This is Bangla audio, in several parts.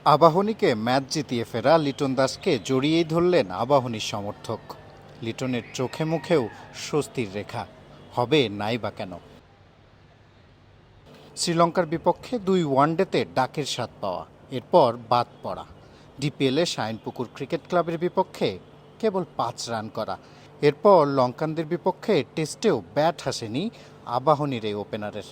আবাহনীকে ম্যাচ জিতিয়ে ফেরা লিটন দাসকে জড়িয়েই ধরলেন আবাহনীর সমর্থক। লিটনের চোখে মুখেও স্বস্তির রেখা। হবে নাই বা কেন। শ্রীলঙ্কার বিপক্ষে 2 ওয়ানডেতে ডাকের স্বাদ পাওয়া, এরপর বাদ পড়া। ডিপিএলে শাইনপুকুর ক্রিকেট ক্লাবের বিপক্ষে কেবল 5 রান করা। এরপর লঙ্কানদের বিপক্ষে টেস্টেও ব্যাট হাসেনি আবাহনীর এই ওপেনারের।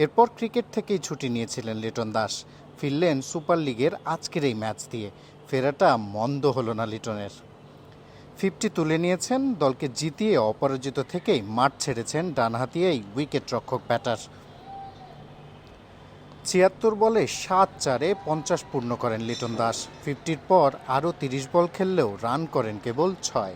এরপর ক্রিকেট থেকেই ছুটি নিয়েছিলেন লিটন দাস। ফিরলেন সুপার লিগের আজকের এই ম্যাচ দিয়ে। ফেরাটা মন্দ হলো না লিটনের। 50 তুলে নিয়েছেন, দলকে জিতিয়ে অপরাজিত থেকেই মাঠ ছেড়েছেন ডানহাতি এই উইকেট রক্ষক ব্যাটার। 76 বলে 7-4-এ 50 পূর্ণ করেন লিটন দাস। 50-র পর আরও 30 বল খেললেও রান করেন কেবল 6।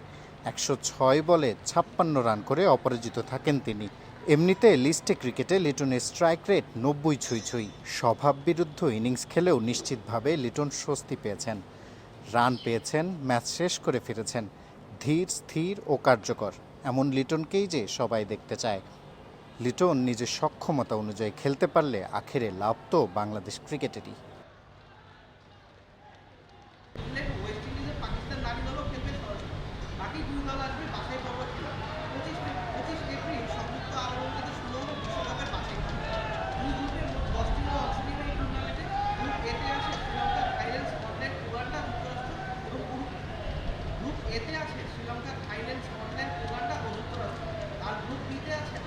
106 বলে 56 রান করে অপরাজিত থাকেন তিনি। এমনিতে লিস্টে ক্রিকেটে লিটনের স্ট্রাইক রেট 90 ছুঁই। স্বভাব বিরুদ্ধ ইনিংস খেলেও নিশ্চিতভাবে লিটন স্বস্তি পেয়েছেন। রান পেয়েছেন, ম্যাচ শেষ করে ফিরেছেন। ধীর, স্থির ও কার্যকর এমন লিটনকেই যে সবাই দেখতে চায়। লিটন নিজের সক্ষমতা অনুযায়ী খেলতে পারলে আখেরে লাভ তো বাংলাদেশ ক্রিকেটেরই। এতে আছে শ্রীলঙ্কা, থাইল্যান্ড, স্কটল্যান্ড, উগান্ডা ও যুক্তরাষ্ট্র। আর গ্রুপ বিতে আছে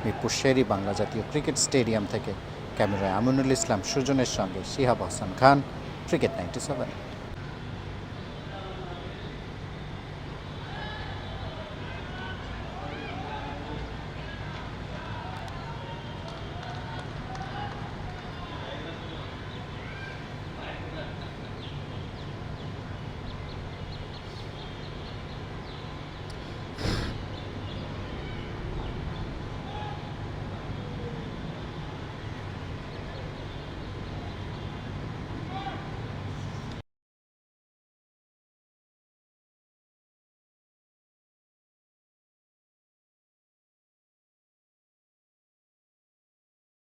মিরপুর শের-ই বাংলা জাতীয় ক্রিকেট স্টেডিয়াম থেকে ক্যামেরায় আমিনুল ইসলাম সুজনের সঙ্গে শিহাব হাসান খান, ক্রিকেট 97।